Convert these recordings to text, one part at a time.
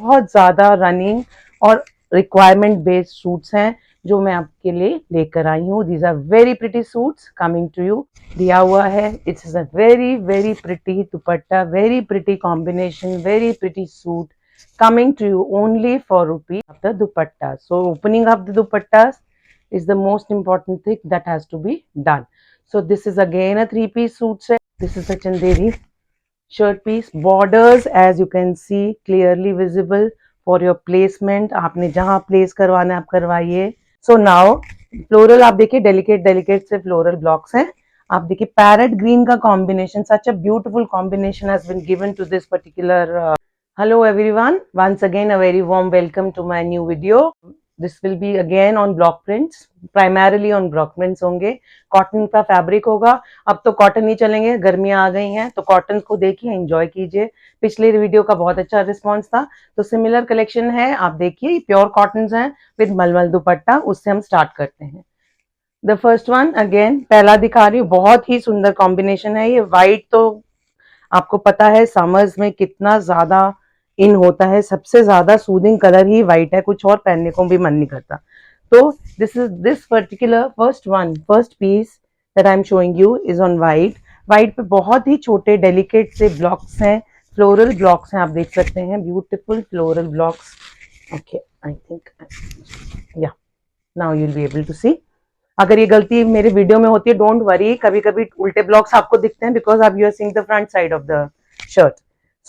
बहुत ज्यादा रनिंग और रिक्वायरमेंट बेस्ड सूट्स हैं जो मैं आपके लिए लेकर आई हूँ। These are very pretty suits coming to you. दिया हुआ है it's is a very very pretty dupatta, very pretty combination, very pretty suit coming to you only for rupees of the dupatta. So opening up the dupattas is the most important thing that has to be done. So this is again a three-piece suit set. This is a chanderi shirt piece. Borders as you can see clearly visible for your placement. आपने जहाँ place करवाना है आप करवाइए. So now floral आप देखिए delicate से floral blocks हैं. आप देखिए parrot green का combination, such a beautiful combination has been given to this particular. Hello everyone, once again a very warm welcome to my new video. This will be again on block prints, primarily on block prints होंगे. Cotton का fabric होगा. अब तो cotton ही चलेंगे, गर्मियां आ गई हैं तो कॉटन को देखिए, एंजॉय कीजिए. पिछले वीडियो का बहुत अच्छा रिस्पांस था तो सिमिलर कलेक्शन है, आप देखिए प्योर कॉटन हैं विद मलमल दुपट्टा. उससे हम स्टार्ट करते हैं. द फर्स्ट वन अगेन पहला दिखा रही हूँ, बहुत ही सुंदर कॉम्बिनेशन है ये. व्हाइट तो आपको पता है समर्स में कितना ज्यादा इन होता है, सबसे ज्यादा सूदिंग कलर ही व्हाइट है, कुछ और पहनने को भी मन नहीं करता. तो this particular first piece that I am showing you is on white. White पे बहुत ही छोटे डेलिकेट से ब्लॉक्स हैं, फ्लोरल ब्लॉक्स हैं, आप देख सकते हैं beautiful floral blocks. Okay I think या now you will be able to see. अगर ये गलती मेरे वीडियो में होती है डोंट वरी, कभी कभी उल्टे ब्लॉक्स आपको दिखते हैं बिकॉज आप you are seeing the front side of the shirt.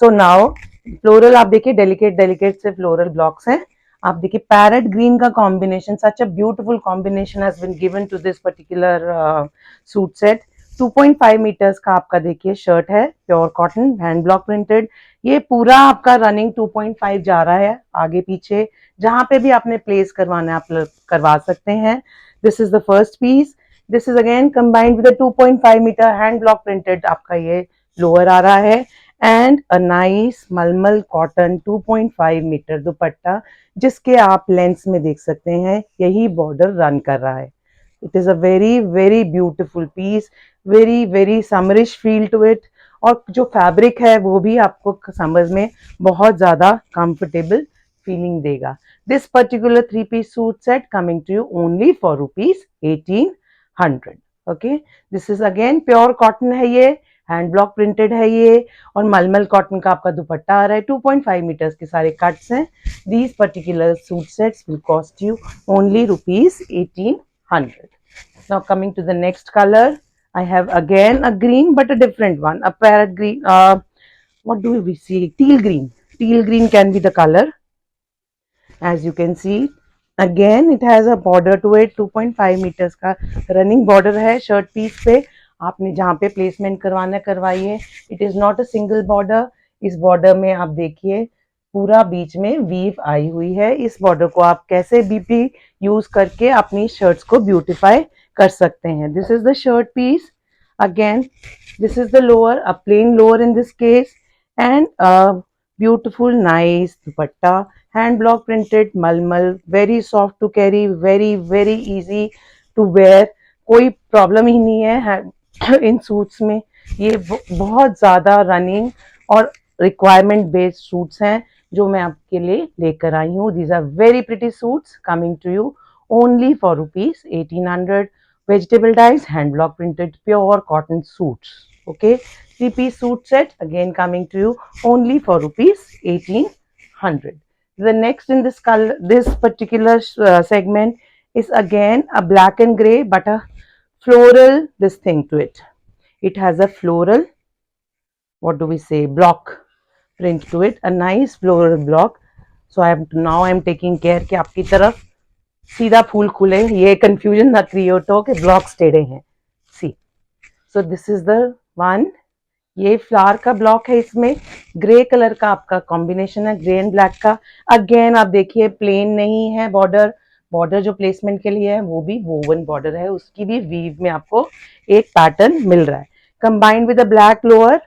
So now floral आप देखिए डेलिकेट से फ्लोरल ब्लॉक्स हैं. आप देखिए पैरेट ग्रीन का combination, such a beautiful combination has been given to this particular suit set. 2.5 metres का आपका देखिए शर्ट है, pure cotton hand block printed. ये पूरा आपका रनिंग 2.5 जा रहा है, आगे पीछे जहां पे भी आपने प्लेस करवाना है आप करवा सकते हैं. This is the first piece. This is again combined with a 2.5 meter hand block printed. आपका ये lower आ रहा है and a nice मलमल cotton 2.5 meter दुपट्टा जिसके आप लेंस में देख सकते हैं यही बॉर्डर रन कर रहा है. It is a very very beautiful piece, very very summerish feel to it. और जो फैब्रिक है वो भी आपको समझ में बहुत ज्यादा कंफर्टेबल feeling देगा. This particular three-piece suit set coming to you only for rupees 1800. Okay, this is again pure cotton है ये, हैंड ब्लॉक प्रिंटेड है ये और मलमल कॉटन का आपका दुपट्टा आ रहा है. 2.5 मीटर्स के सारे कट्स हैं. These particular suit sets will cost you only rupees 1800. Now coming to the next color, I have again a green but a different one, a parrot green. What do we see? Teal green. Teal green can be the color. As you can see again it has a border to it. 2.5 meters का running border है shirt piece पे. आपने जहाँ पे placement करवाना करवाइए. It is not a single border. इस border में आप देखिए पूरा बीच में वीव आई हुई है. इस बॉर्डर को आप कैसे भी यूज करके अपनी शर्ट्स को ब्यूटिफाई कर सकते हैं. This is the shirt piece. Again this is the lower, a plain lower in this case and beautiful nice dupatta, hand block printed malmal, very soft to carry, very very easy to wear. कोई problem ही नहीं है in suits में. ये बहुत ज्यादा running और requirement based suits हैं जो मैं आपके लिए लेकर आई हूँ. These are very pretty suits coming to you only for rupees 1800. vegetable dyes, hand block printed pure cotton suits. Okay, three-piece suit set again coming to you only for rupees 1800. The next in this color, this particular segment is again a black and gray but a floral this thing to it. It has a floral, what do we say, block print to it, a nice floral block. So I am taking care कि आपकी तरफ सीधा फूल खुले, ये confusion ना create हो कि blocks टेढ़े हैं. See, so this is the one. ये फ्लावर का ब्लॉक है, इसमें ग्रे कलर का आपका कॉम्बिनेशन है, ग्रे एंड ब्लैक का. अगेन आप देखिए प्लेन नहीं है बॉर्डर. बॉर्डर जो प्लेसमेंट के लिए है वो भी वोवन बॉर्डर है, उसकी भी वीव में आपको एक पैटर्न मिल रहा है. Combined with a black lower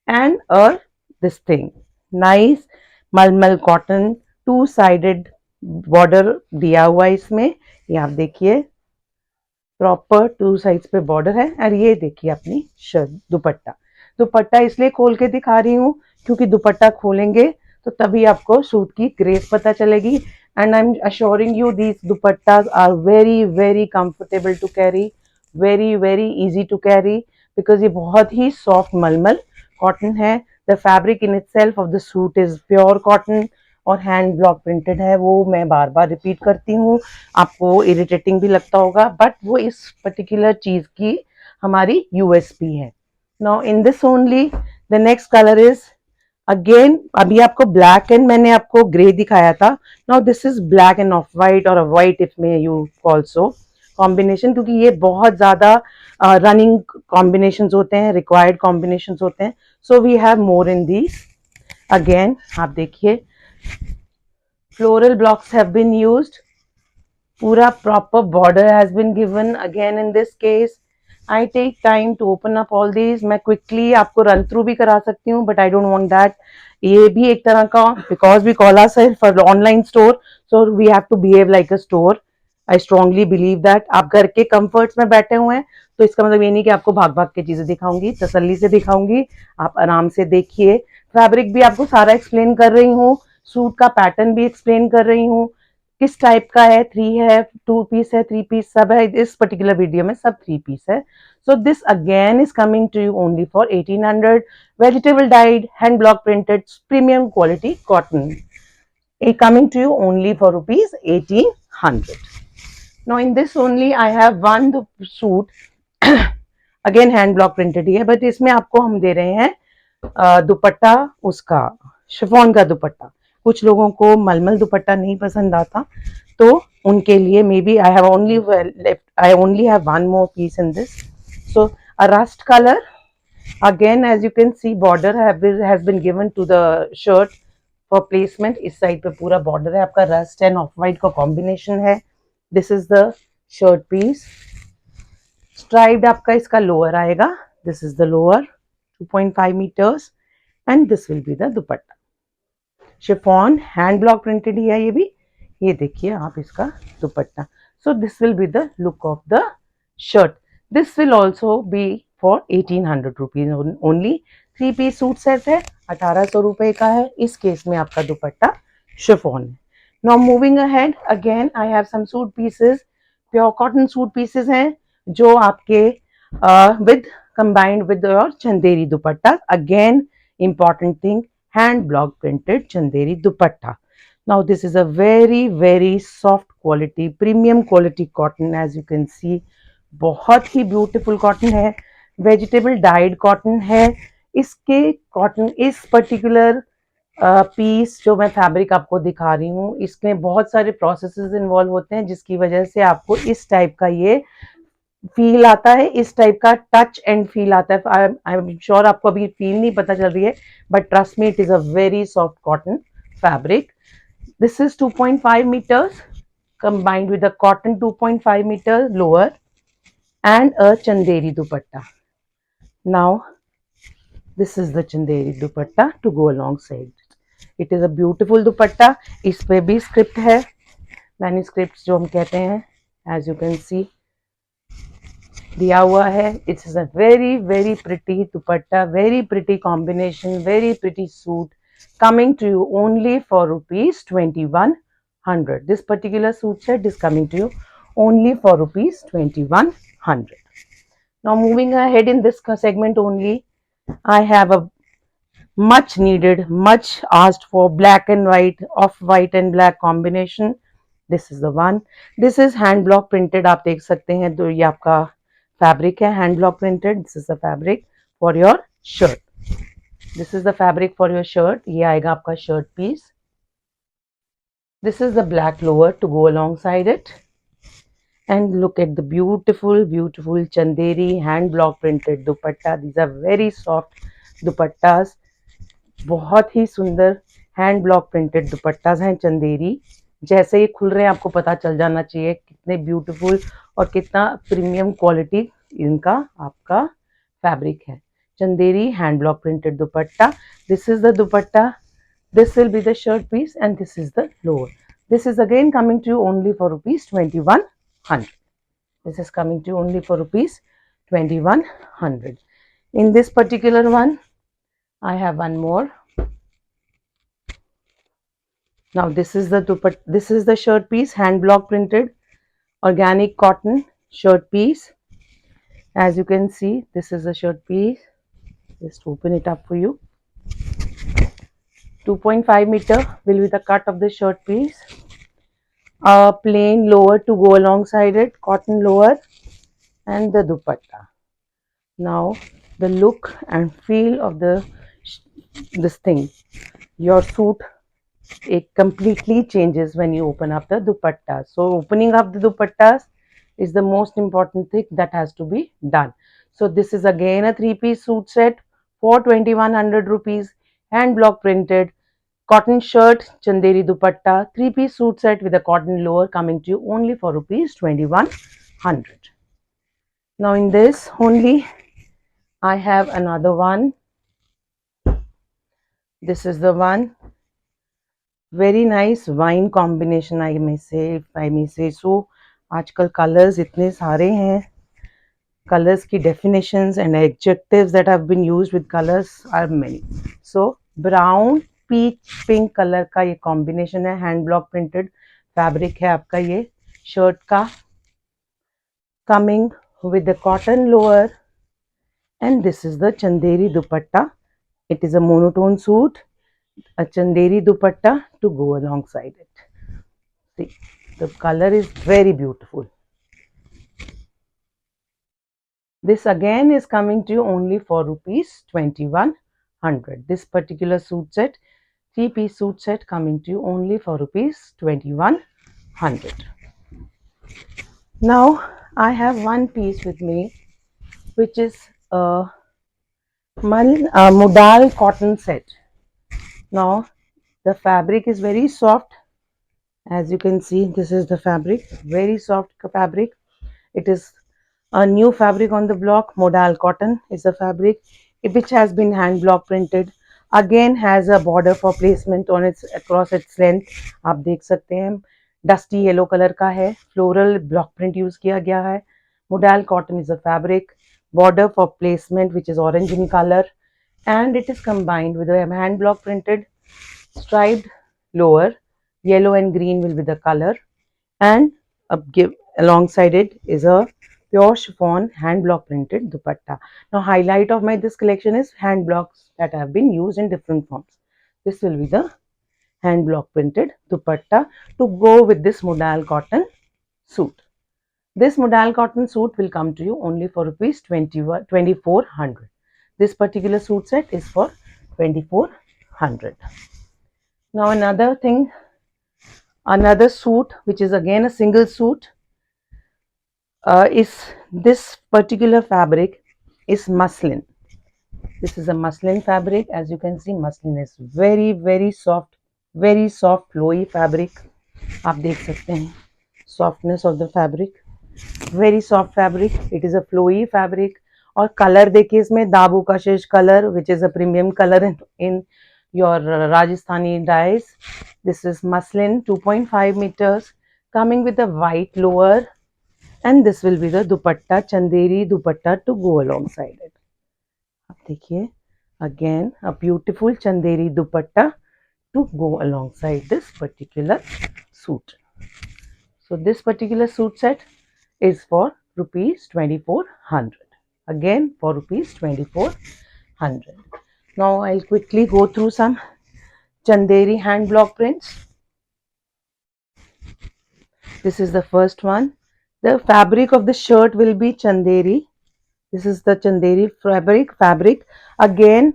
and a this thing nice मलमल कॉटन टू साइडेड बॉर्डर दिया हुआ है इसमें. ये आप देखिए प्रॉपर टू साइड्स पे बॉर्डर है. और ये देखिए अपनी शर्ट दुपट्टा. दुपट्टा इसलिए खोल के दिखा रही हूँ क्योंकि दुपट्टा खोलेंगे तो तभी आपको सूट की ग्रेस पता चलेगी। And I am assuring you these dupattas are very very comfortable to carry, very very easy to carry, because ये बहुत ही सॉफ्ट मलमल कॉटन है। The fabric in itself of the suit is pure cotton और hand block printed है। वो मैं बार बार repeat करती हूँ, आपको इरिटेटिंग भी लगता होगा, बट वो इस पर्टिकुलर चीज की हमारी यूएसपी है। Now in this only the next colour is again, अभी आपको ब्लैक एंड मैंने आपको ग्रे दिखाया था। Now this is black and off white और वाइट इफ में यू ऑल्सो कॉम्बिनेशन, क्योंकि ये बहुत ज्यादा रनिंग कॉम्बिनेशन होते हैं, रिक्वायर्ड कॉम्बिनेशन होते हैं। So we have more in these. Again आप देखिए, floral blocks have been used, पूरा proper border has been given. Again in this case I take time to open up all these. मैं quickly आपको run through भी करा सकती हूँ, but I don't want that. ये भी एक तरह का, because we call ourselves for online store, so we have to behave like a store. I strongly believe that. आप घर के कंफर्ट्स में बैठे हुए हैं, तो इसका मतलब ये नहीं कि आपको भाग भाग के चीजें दिखाऊंगी, तसल्ली से दिखाऊंगी। आप आराम से देखिए, फैब्रिक भी आपको सारा एक्सप्लेन कर रही हूँ, सूट का पैटर्न भी एक्सप्लेन कर रही हूँ, किस टाइप का है, 3 है, 2 पीस है, 3 पीस, सब है। इस पर्टिकुलर वीडियो में सब 3 पीस है। So this again is coming to you only for 1800, vegetable dyed hand block printed premium quality cotton, coming to you only for rupees 1800. Now in this only I have one suit again hand block printed ही है, but इसमें आपको हम दे रहे हैं दुपट्टा, उसका chiffon का दुपट्टा। कुछ लोगों को मलमल दुपट्टा नहीं पसंद आता, तो उनके लिए maybe I only have one more piece in this. So a rust colour, again as you can see border has been given to the shirt for placement. इस साइड पे पूरा बॉर्डर है आपका, रस्ट एंड ऑफ वाइट का combination है। This is the shirt piece. Striped आपका इसका lower आएगा, this is the lower 2.5 metres, and this will be the dupatta. Chiffon hand block printed ही है ये भी। ये देखिए आप इसका dupatta. So this will be the look of the shirt. This will also be for 1800 rupees only. 3 piece suit set है, 1800 रुपए का है। इस केस में आपका दुपट्टा शिफॉन है। Now moving ahead, again I have some suit pieces, pure cotton suit pieces हैं, जो आपके with combined with your Chanderi dupatta. Again important thing, hand block printed chanderi dupatta. Now this is a very very soft quality, premium quality cotton, as you can see, बहुत ही beautiful cotton है, vegetable died cotton है। इसके cotton, इस particular piece जो मैं fabric आपको दिखा रही हूँ, इसमें बहुत सारे प्रोसेसेस इन्वॉल्व होते हैं, जिसकी वजह से आपको इस टाइप का ये फील आता है, इस टाइप का टच एंड फील आता है। आई एम श्योर आपको अभी फील नहीं पता चल रही है, but trust me, it is a very soft cotton fabric. This is 2.5 meters combined with a cotton 2.5 meter lower and a chanderi dupatta. Now this is the chanderi dupatta to go alongside. It is a beautiful dupatta. इस पे भी script है, manuscript जो हम कहते हैं, as you can see दिया हुआ है। It's a very very pretty dupatta, very pretty combination, very pretty suit, coming to you only for rupees 2100। This particular suit set is coming to you only for rupees 2100. Now moving ahead in this segment only, I have a much needed, much asked for black and white, off white and black combination. This is the one. This is hand block printed, आप देख सकते हैं, तो ये आपका fabric है hand block printed. This is the fabric for your shirt, this is the fabric for your shirt. ये आएगा आपका shirt piece. This is the black lower to go along side it, and look at the beautiful beautiful Chanderi hand block printed dupatta. These are very soft dupattas, बहुत ही सुंदर hand block printed दुपट्टास हैं चंदेरी। जैसे ये खुल रहे हैं आपको पता चल जाना चाहिए कितने ब्यूटीफुल और कितना प्रीमियम क्वालिटी इनका आपका फैब्रिक है। Chanderi hand block printed dupatta, this is the dupatta, this will be the shirt piece, and this is the lower. This is again coming to you only for rupees 2100. This is coming to you only for rupees 2100. In this particular one, I have one more. Now this is the this is the shirt piece, hand block printed organic cotton shirt piece. As you can see, this is the shirt piece. Just open it up for you. 2.5 meter will be the cut of the shirt piece. A plain lower to go alongside it, cotton lower, and the dupatta. Now the look and feel of the this thing, your suit, it completely changes when you open up the dupatta. So opening up the dupattas is the most important thing that has to be done. So this is again a three-piece suit set for 2100 rupees, hand block printed cotton shirt, chanderi dupatta, three-piece suit set with a cotton lower coming to you only for rupees 2100. Now in this only I have another one. This is the one. Very nice wine combination, I may say, if I may say so. आजकल colors इतने सारे हैं. Colors की definitions and adjectives that have been used with colors are many. So brown, peach, pink color का ये combination है. Hand block printed fabric है आपका ये shirt का. Coming with the cotton lower, and this is the chanderi dupatta. It is a monotone suit, a chanderi dupatta to go alongside it. See, the color is very beautiful. This again is coming to you only for rupees 2100. This particular suit set, three-piece suit set coming to you only for rupees 2100. Now I have one piece with me, which is a modal cotton set. Now the fabric is very soft. As you can see, this is the fabric, very soft fabric. It is a new fabric on the block. Modal cotton is the fabric which has been hand block printed. Again has a border for placement on its across its length. आप देख सकते हैं dusty yellow color का है. Floral block print use किया गया है. Modal cotton is a fabric. Border for placement which is orange in color, and it is combined with a hand block printed striped lower. Yellow and green will be the color, and alongside it is a pure chiffon hand block printed dupatta. Now highlight of this collection is hand blocks that have been used in different forms. This will be the hand block printed dupatta to go with this modal cotton suit. This modal cotton suit will come to you only for rupees 2400. This particular suit set is for 2400. Now another thing, another suit which is again a single suit, is this particular fabric is muslin. This is a muslin fabric. As you can see, muslin is very soft flowy fabric. आप देख सकते हैं softness of the fabric, very soft fabric. It is a flowy fabric. और color देखिए इसमें दाबू कशिश color, which is a premium color in your Rajasthani dyes. This is muslin, 2.5 meters, coming with a white lower, and this will be the dupatta, chanderi dupatta to go alongside it. आप देखिए, again a beautiful chanderi dupatta to go alongside this particular suit. So this particular suit set is for rupees 2400. Again for rupees 2400. Now I'll quickly go through some chanderi hand block prints. This is the first one. The fabric of the shirt will be chanderi. This is the chanderi fabric. Again,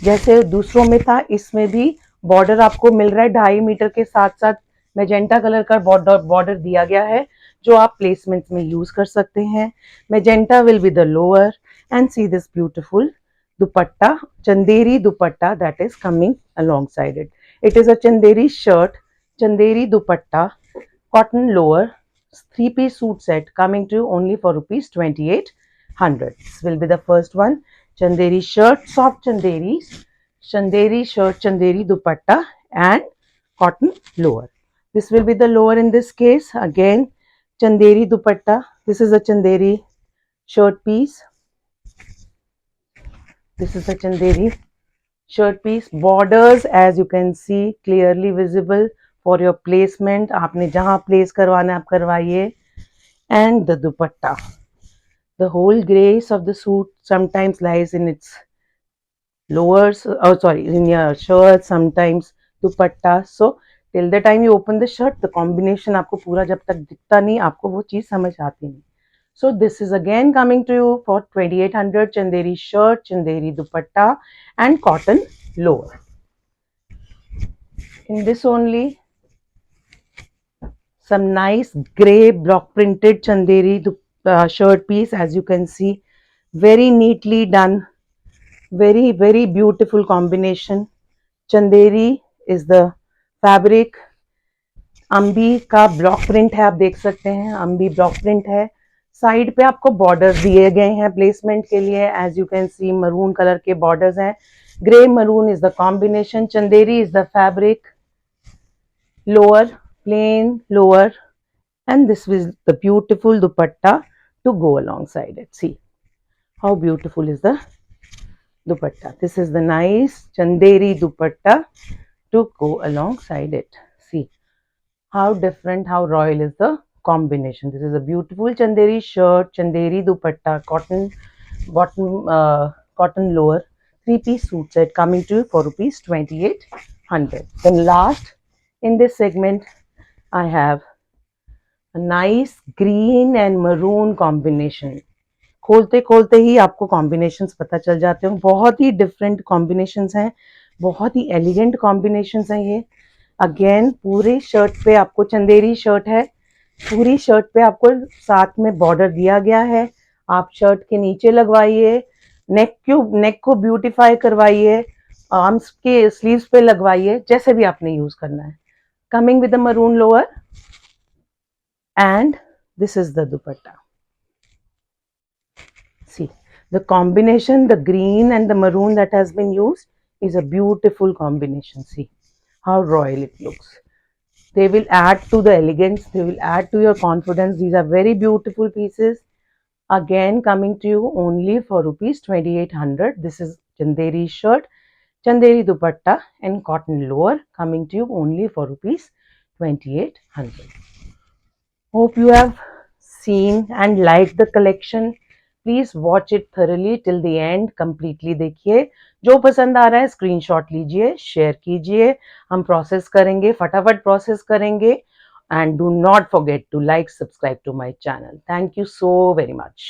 जैसे दूसरों में था, इसमें भी border आपको मिल रहा है 2.5 metre के साथ साथ मैजेंटा कलर का बॉर्डर दिया गया है जो आप प्लेसमेंट में यूज कर सकते हैं. Magenta will be the lower, and see this beautiful dupatta, chanderi dupatta that is coming alongside it. It is a chanderi shirt, chanderi dupatta, cotton lower, three-piece suit set coming to you only for rupees 2800. This will be the first one. Chanderi shirt, soft chanderis, chanderi shirt, chanderi dupatta, and cotton lower. This will be the lower in this case. Again, chanderi dupatta. This is a chanderi shirt piece. This is a chanderi shirt piece, borders as you can see clearly visible for your placement, आपने जहां place करवाना है आप करवाइए. And the dupatta, the whole grace of the suit sometimes lies in its lowers, oh sorry, in your shirt, sometimes dupatta. So till the time you open the shirt, the combination आपको पूरा जब तक दिखता नहीं आपको वो चीज समझ आती नहीं. So this is again coming to you for 2800 chanderi shirt, chanderi dupatta and cotton lower. In this only some nice grey block printed chanderi shirt piece, as you can see, very neatly done, very beautiful combination. Chanderi is the fabric, अम्बी का block print है, आप देख सकते हैं ambi block print है. Side पे आपको borders दिए गए हैं प्लेसमेंट के लिए, as you can see maroon colour के बॉर्डर्स हैं. Grey maroon is the combination. Chanderi is the fabric, lower plain lower, and this is the beautiful dupatta to go alongside it. See how beautiful is the dupatta. This is the nice chanderi dupatta to go alongside it. See how different, how royal is the combination. This is a beautiful chanderi shirt, chanderi dupatta, cotton bottom, cotton lower, three-piece suit set coming to you for rupees 2800. Then last in this segment I have a nice green and maroon combination. खोलते खोलते ही आपको combinations पता चल जाते हैं, बहुत ही different combinations हैं, बहुत ही एलिगेंट कॉम्बिनेशंस हैं ये. अगेन पूरे शर्ट पे आपको, चंदेरी शर्ट है, पूरी शर्ट पे आपको साथ में बॉर्डर दिया गया है. आप शर्ट के नीचे लगवाइए, नेक को ब्यूटीफाई करवाइए, आर्म्स के स्लीव्स पे लगवाइए, जैसे भी आपने यूज करना है. Coming with the maroon lower and this is the dupatta. See the combination, the green and the maroon that has been used is a beautiful combination. See how royal it looks. They will add to the elegance, they will add to your confidence. These are very beautiful pieces, again coming to you only for rupees 2800. This is chanderi shirt, chanderi dupatta and cotton lower coming to you only for rupees 2800. Hope you have seen and liked the collection. Please watch it thoroughly till the end, completely देखिए. जो पसंद आ रहा है screenshot लीजिए, share कीजिए, हम process करेंगे, फटाफट प्रोसेस करेंगे. And do not forget to like, subscribe to my channel. Thank you so very much.